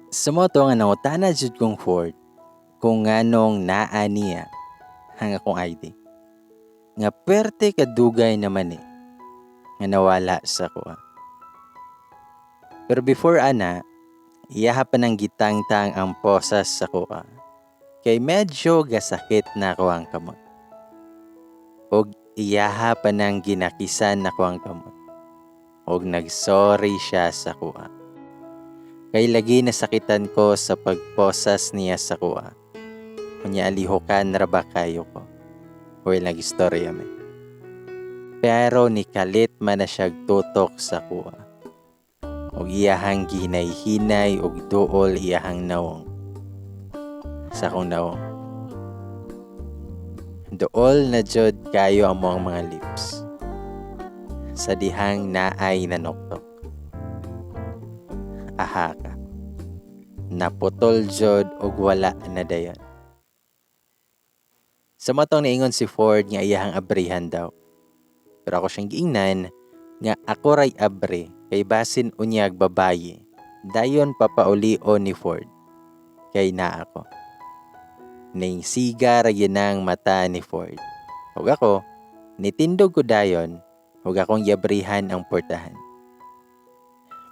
Sumoto nga nangutana jud kong Ford kung nganong naa niya ang akong ID. Nga perte kadugay naman nga nawala sa kuha. Pero before ana, iyaha pa nang gitangtang ang posas sa kuha. Kay medyo gasakit na ako ang kamot. Og iyaha pa nang ginakisan ako ang kamot. Og nagsorry siya sa kuha. Kay lagi nasakitan ko sa pagposas niya sa kuha. Kunya alihokan raba kayo ko. Huwag nag-istorya me. Pero nikalit man na siya tutok sa kuha. Og iyahang ginay-hinay og duol iyahang nawong. Sa akong nawong. Duol na jud kayo ang mga lips. Sa dihang naay nanoktok. Aha ka. Naputol jud og wala na dayon. Sa matong niingon si Ford nga iyahang abrihan daw. Pero ako siyang giingnan nga ako ray abre kay basin unyag babayi. Dayon papaulio ni Ford. Kay na ako. Ning sigar ginang mata ni Ford. Ug ako, nitindog ko dayon, ug akong yabrihan ang portahan.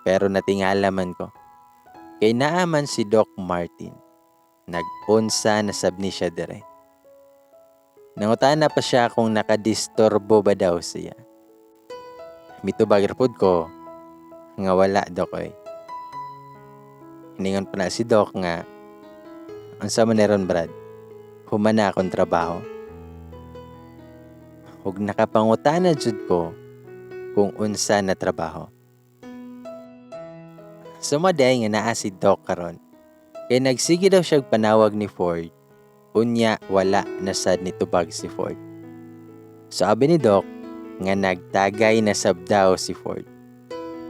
Pero natingala man ko. Kay naaman si Doc Martin. Nag-unsa na sabni siya dire. Nangutana pa siya kung nakadisturbo ba daw siya. Mitubag rapod ko nga wala Doc oy. Hiningon pa na si Doc nga unsa man ron Brad? Humana akong trabaho. Ug nakapangutana jud ko kung unsa na trabaho. Sumaday nga naa si Doc karon. Kay nagsige daw siya panawag ni Ford. Unya wala na sad nitubag si Ford. Sabi ni Doc nga nagtagay na sabdaw si Ford.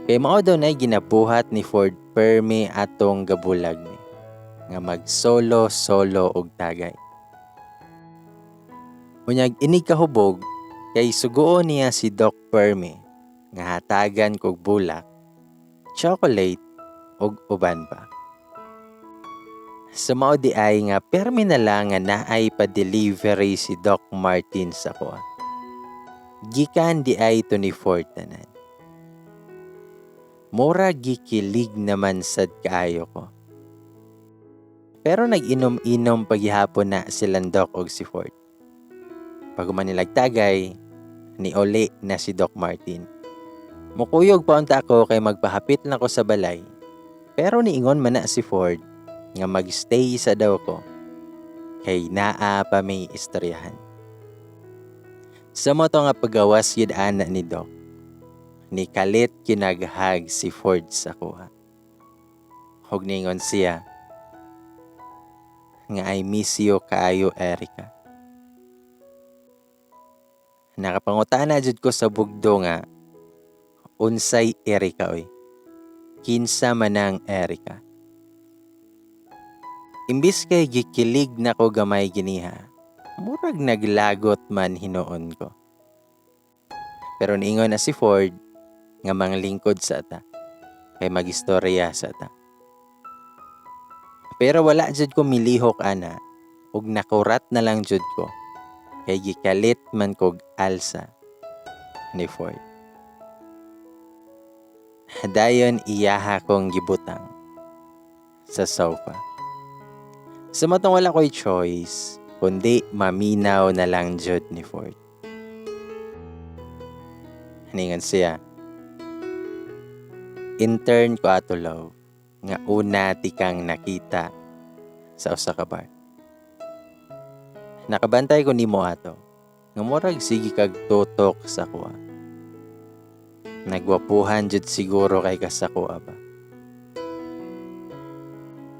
Kay mao daw na ginabuhat ni Ford permi atong gabulag ni nga mag-solo og tagay. Unyag ini kahubog kay suguon niya si Doc Permi nga hatagan kog bulak, chocolate og uban pa. Sa mao di ay nga permi na lang nga naay pa-delivery si Doc Martin sa kuha. Gikan di ay to ni Ford tanan. Mura gikilig naman sad kaayo ko. Pero nag-inom-inom paghihapon na silang Doc og si Ford. Pag umanilagtagay, ni Oli na si Doc Martin. Mukuyog pa unta ako kay magpahapit na ko sa balay. Pero niingon man na si Ford nga magstay sa daw ko kay naa pa may istoryahan. Sa mo to nga pagawas yun ana ni Doc, ni kalit kinaghag si Ford sa kuha. Hug ningon siya nga I miss you kaayo Erica. Nakapangutana jud ko sa bugdo nga unsay Erica oy. Kinsa man ang Erica. Imbis kay gikilig na ko gamay giniha, murag naglagot man hinuon ko. Pero niingon na si Ford nga manglingkod sa ata, kay magistorya sa ata. Pero wala jud ko milihok ana, ug nakurat na lang jud ko, kay gikalit man kog alsa ni Ford. Dayon iyaha kong gibutang sa sofa. Sa matong wala ko'y choice, kundi maminaw na lang jud ni Ford. Hiningan siya. Intern ko ato love, nga una tikang nakita sa usa ka bar. Nakabantay ko nimo ato, nga murag sige kag tutok sa kuha. Nagwapuhan jud siguro kay ka sa kuha ba.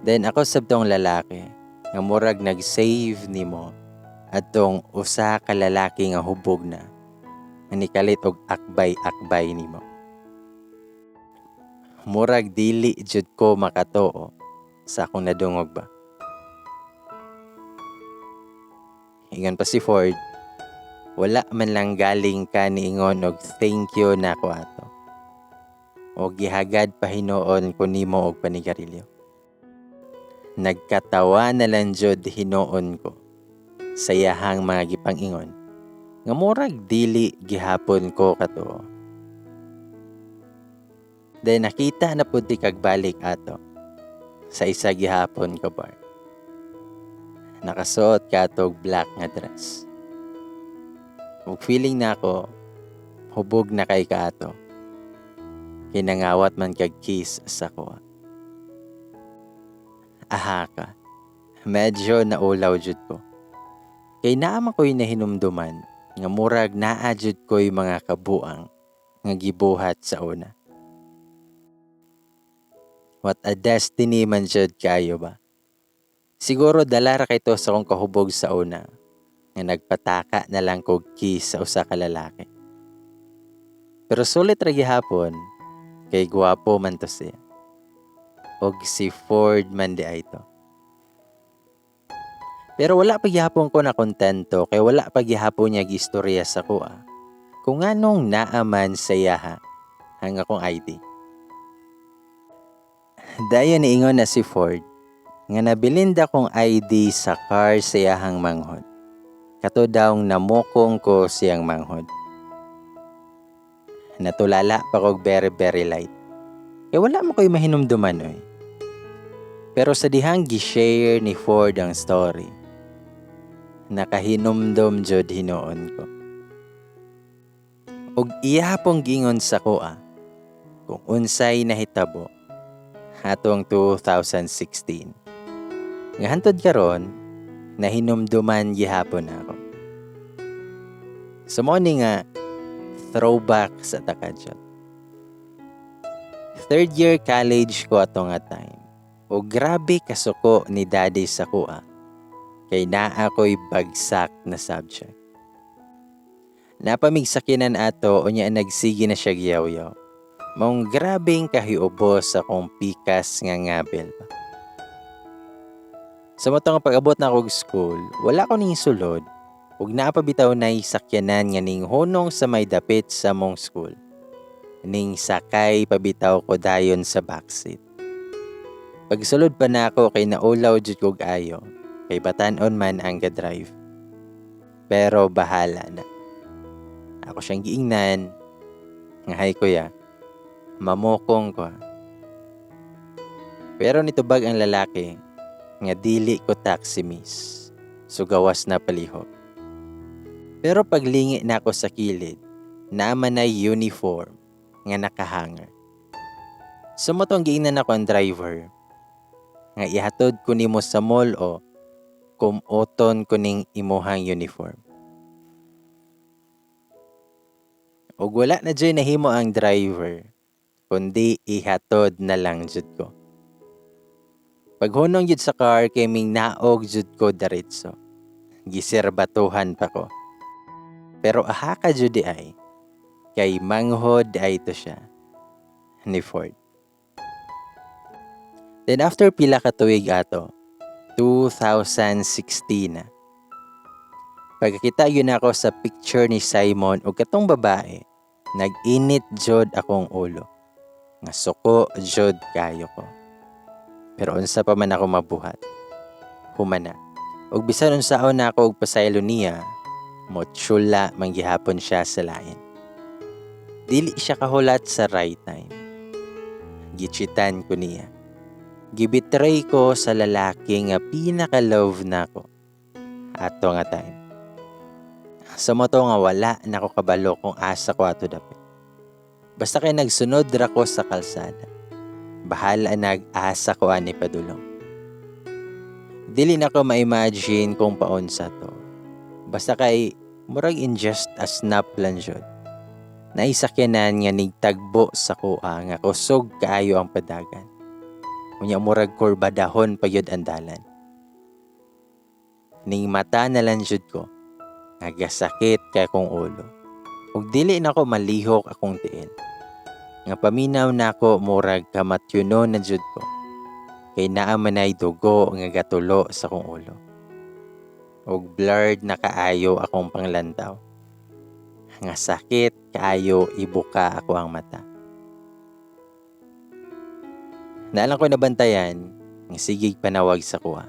Then ako sabtong lalaki, nga murag nag-save nimo atong usa ka lalaki nga hubog na nikalit og akbay-akbay nimo. Murag dili jud ko makatuo sa akong nadungog ba. Ingon pa si Ford, wala man lang galing ka niingon og thank you na ako ato. O gihagad pa hinuon ko nimo og panigarilyo. Nagkatawa na lang jud hinuon ko sa iyahang mga gipang-ingon nga murag dili gihapon ko kato. Then nakita na pud ti kag balik ato sa isa gihapon ka bar. Nakasuot ka og black nga dress. Ug feeling na ako hubog na kay kaato. Kinangawat man kag kiss sa ko. Aha ka. Medyo naulaw jud ko. Kay naama ko'y nahinumduman nga murag naa jud ko'y mga kabuang nga gibuhat sa una. What a destiny man jud kayo ba? Siguro dala ra kay to sa akong kahubog sa una nga nagpataka na lang kog kiss sa usa ka lalaki. Pero sulit ra gihapon kay gwapo man to siya. Og si Ford man di ay to. Pero wala pa gihapon ko na kontento kay wala pa gihapon niya gistorya sa kuha. Kung anong naaman sa yaha ang akong ID. Dayon niingon na si Ford nga nabilin akong ID sa car sa yahang manghod. Kato daw namukong ko siyang manghod. Natulala pa kog very light. Kaya wala mo ko'y mahinumduman oy. Pero sa dihang gi-share ni Ford ang story, nakahinumdom jud hinuon ko. Og iya pong gingon sa kuha kung unsay nahitabo atong 2016. Nga hantod karon nahinumduman gihapon ako. So mo ni nga throwback sa takadjot. Third year college ko ato nga time. O grabe kasuko ni daddy sa kuha. Kay naa ko'y bagsak na subject. Napamigsakinan ato o niya nagsigi na siya giyaw-yaw. Maong grabeng kahiubos sa kong pikas nga ngabel. Sa matong pag-abot na kog school, wala ko ning sulod. Ug naapabitaw na sakyanan nga ning hunong sa may dapit sa mong school. Ning sakay pabitaw ko dayon sa backseat. Pagsulod pa na ako kay naulaw jud kog ayo. Kay batan-on man ang ga-drive. Pero bahala na. Ako siyang giingnan. Nga hay kuya, mamukong ko. Pero nitubag ang lalaki nga dili ko taxi miss. So gawas na palihok. Pero paglingi na ako sa kilid, naman na uniform nga nakahanger. Sumotong giingnan ako ang driver. Nga ihatod ko nimo sa mall o kumuton ko ning imuhang uniform. Og wala na dyan nahimo ang driver, kundi ihatod na lang jud ko. Paghunong jud sa car kay ming naog jud ko diretso. Giserbatuhan pa ko. Pero aha ka jud di ay, kay manghod ay to siya ni Ford. Then after pila ka tuig ato, 2016 na. Pagkakita yun ako sa picture ni Simon o katong babae, nag-init jod akong ulo. Nga suko jod kayo ko. Pero unsa pa man ako mabuhat. Humana. Og bisan unsaon na ako og pasaylo niya, motsula manggihapon siya sa lain. Dili siya kahulat sa right time. Gichitan ko niya. Gibitray ko sa lalaki nga pinaka-love na ko. Ato nga time. Sa moto nga wala na ko kabalo kung asa ko ato dapit. Basta kay nagsunod ra ko sa kalsada. Bahala nag-asa ko ani padulong. Dili na ko ma-imagine kung paunsa to. Basta kay murag in just a snap lang jud. Naisakyanan nga nigtagbo sa kuha nga kusog kaayo ang padagan. Unya murag kurbadahon pa yun ang dalan. Ning mata na lang jud ko. Nagasakit kay akong ulo. Ug dili na ko malihok akong tiil. Nga paminaw na ako murag kamatyunon na jud ko. Kay naa man ay dugo nga gatulo sa akong ulo. Ug blurred na kaayo akong panglantaw. Nga sakit kaayo ibuka ako ang mata. Naalang ko nabantayan Nga sigig panawag sa kuha.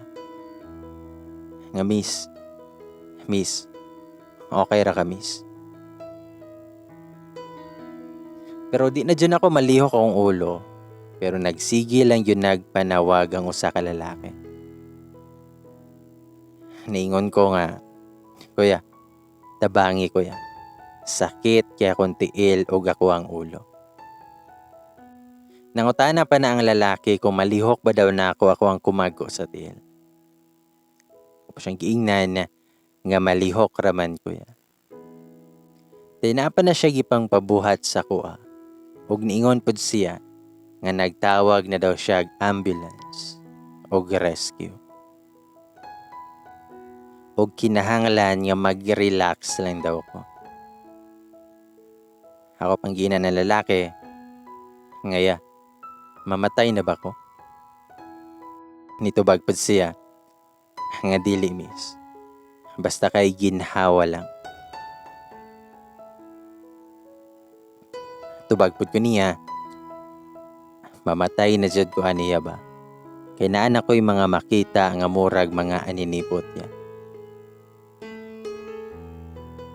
Nga miss, okay ra ka miss. Pero di na dyan ako malihok akong ulo. Pero nagsigi lang yun nagpanawag ang usa ka lalaki. Niingon ko nga, kuya, tabangi kuya. Sakit kaya kung tiil o ako ang ulo. Nangutana pa na ang lalaki kung malihok ba daw na ako ang kumago sa tiil. Ako siyang giingnan nga malihok raman kuya. Tinapa na siya gipang pabuhat sa kuha. Ug niingon pud siya nga nagtawag na daw siya ambulance o rescue. Ug kinahanglan nga mag-relax lang daw ko. Ako pang gina ng lalaki, ngaya, mamatay na ba ko? Nitubag pud siya, nga dili miss. Basta kay ginhawa lang. Tubag pud ko niya, mamatay na jud ko aniya ba? Kay naan ako'y mga makita nga murag mga aninipot niya.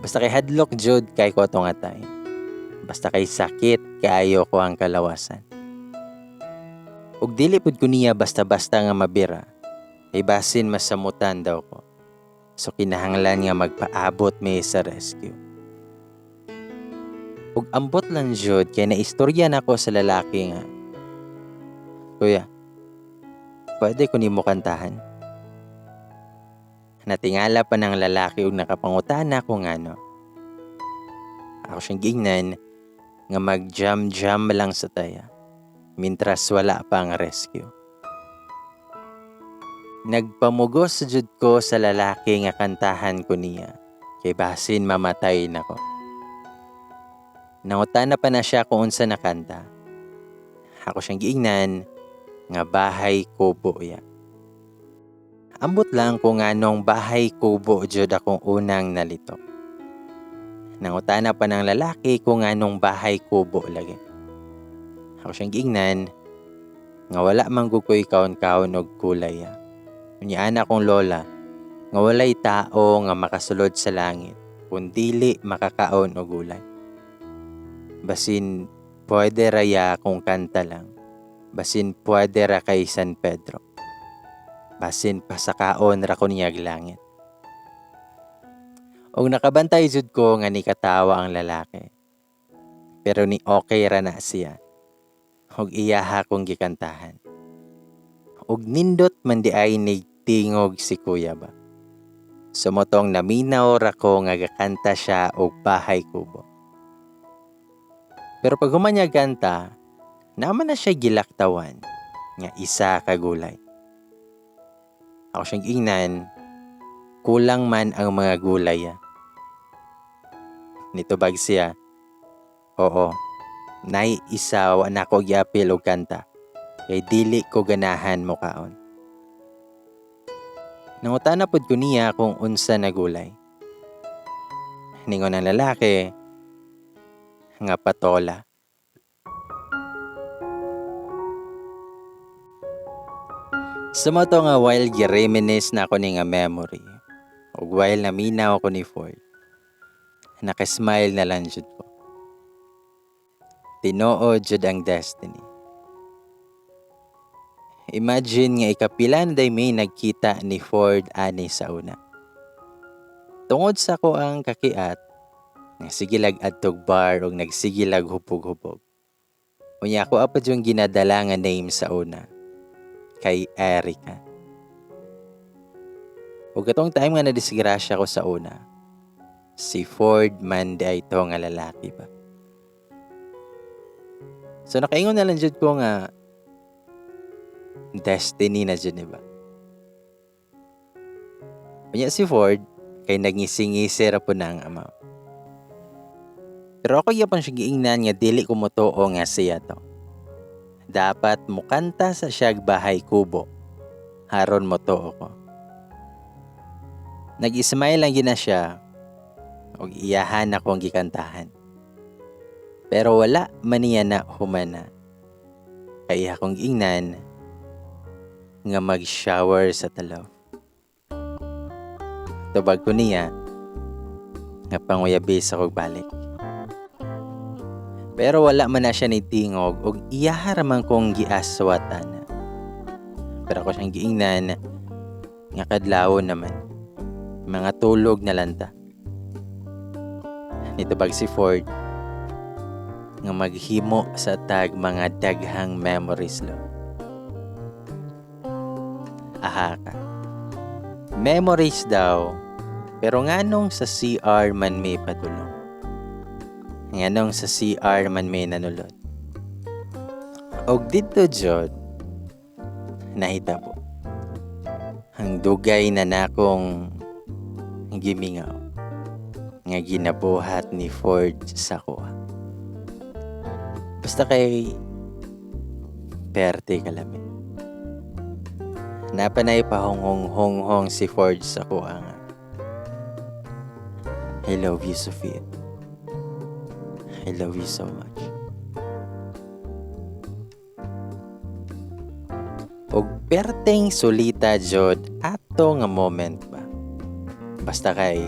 Basta kay hadlok jud kay ko atong atay. Basta kay sakit kaayo ko ang kalawasan. Ug dili pud ko niya basta-basta nga mabira. Kay basin masamutan daw ko. So kinahanglan nga magpaabot mi sa rescue. Ug ambot lang jud kay naistorya nako sa lalaki nga. Kuya, pwede ko nimo kantahan? Natingala pa ng lalaki ug nakapangutana ko ngano. Ako siyang giingnan nga mag-jam lang sa taya. Mintras wala pa ang rescue. Nagpamugos jud ko sa lalaki nga kantahan ko niya. Kay basin mamatay nako. Nangutana pa na siya kung unsa nakanta. Ako siyang giingnan nga bahay kubo ya. Ambot lang kung nganong bahay kubo jud akong unang nalitok. Nangutana pa ng lalaki kung nganong bahay kubo lagi. Ako siyang giingnan nga wala man gud ko'y kaon-kaon og kulay. Unyaan akong lola nga walay tao nga makasulod sa langit kun dili makakaon og gulay. Basin pwede raya kung kanta lang. Basin pwede ra kay San Pedro. Basin pasakaon ra ko niyag langit. Og nakabantay jud ko nga nikatawa ang lalaki. Pero ni okay ra na siya. Og iyaha kong gikantahan. Og nindot man di ay nigtingog si kuya ba. Sumotong naminaw ra ko nga gakanta siya og bahay kubo. Pero pag humanya kanta, naman na siya gilaktawan nga isa ka gulay. Ako siyang ingnan, kulang man ang mga gulay. Nitubag siya, oo, nay isa wa na ko gyapil og kanta, kay dili ko ganahan mo kaon. Nangutana pod ko niya kung unsa na gulay. Ningon ang lalaki, nga patola. Sumato nga while gi-reminisce na ako ni nga memory. Ug while naminaw ako ni Ford. Nakasmile na lang jud ko. Tinuod jud ang destiny. Imagine nga ikapila na day may nagkita ni Ford ani sa una. Tungod sa ko ang kakiat, nagsigilag adtog bar ug nagsigilag hupog-hupog. Unya ako apad yung ginadala nga name sa una. Kay Erica. Ug katong time nga nadisgrasya ko sa una, si Ford man di ito nga lalaki ba. So nakaingon na lang jud ko nga destiny na jud ba. Unya si Ford kay nagngisi-ngisi ra po na ang ama. Pero ako yapon siya giingnan nga dili ko motuo nga siya to. Dapat mukanta sa siyag bahay kubo. Haron motuo ko. Nag-ismile lang gina siya. Og iyahan akong gikantahan. Pero wala man niya na humana. Kaya akong giingnan nga mag-shower sa talaw. Tubag ko niya nga panguyabis ako balik. Pero wala man na siya ni tingog ug iyaharaman kong giaswatan. Pero ako siyang giingnan nga kadlaw naman. Mga tulog na lanta. Nitubag si Ford nga maghimo sa tag mga daghang memories lo. Aha ka. Memories daw, pero nganong sa CR man may padulong. Nganong sa CR man may nanulod. Og dito jud nahitabo. Ang dugay na nakong gimingaw nga ginabuhat ni Ford sa kuha. Basta kay perte kalami. Napanay pa honghong si Ford sa kuha nga. I love you, Sophia. I love you so much. Og perteng sulita jod ato nga moment ba. Basta kay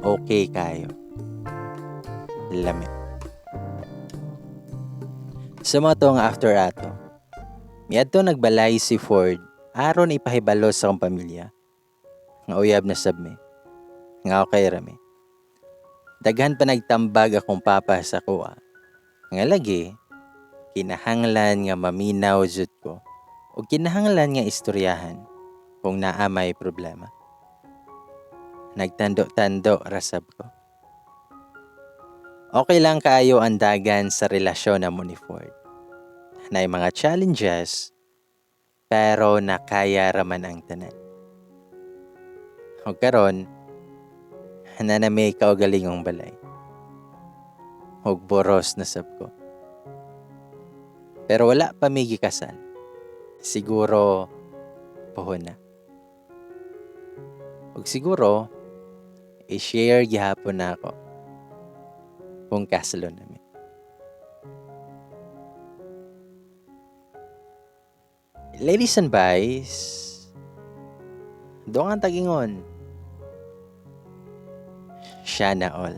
okay kayo. Lami. Sa mga to nga after ato, miadto nagbalay si Ford aron ipahibalo sa akong pamilya. Nga uyab na sabmi. Nga okay rami. Daghan pa nagtambag akong papa sa kuha. Nga lagi, kinahanglan nga maminaw jud ko o kinahanglan nga istoryahan kung naa may problema. Nagtando-tando rasab ko. Okay lang kaayo ang dagan sa relasyon na mo ni Ford. Na mga challenges, pero nakaya raman ang tanan. O karon, na may kaugalingong balay. Og boros na sab ko. Pero wala pa may gikasal. Siguro, puhon na. Og siguro, i-share gihapon na ako kung kasalo namin. Ladies and boys, doon ang tagingon. Siya na all.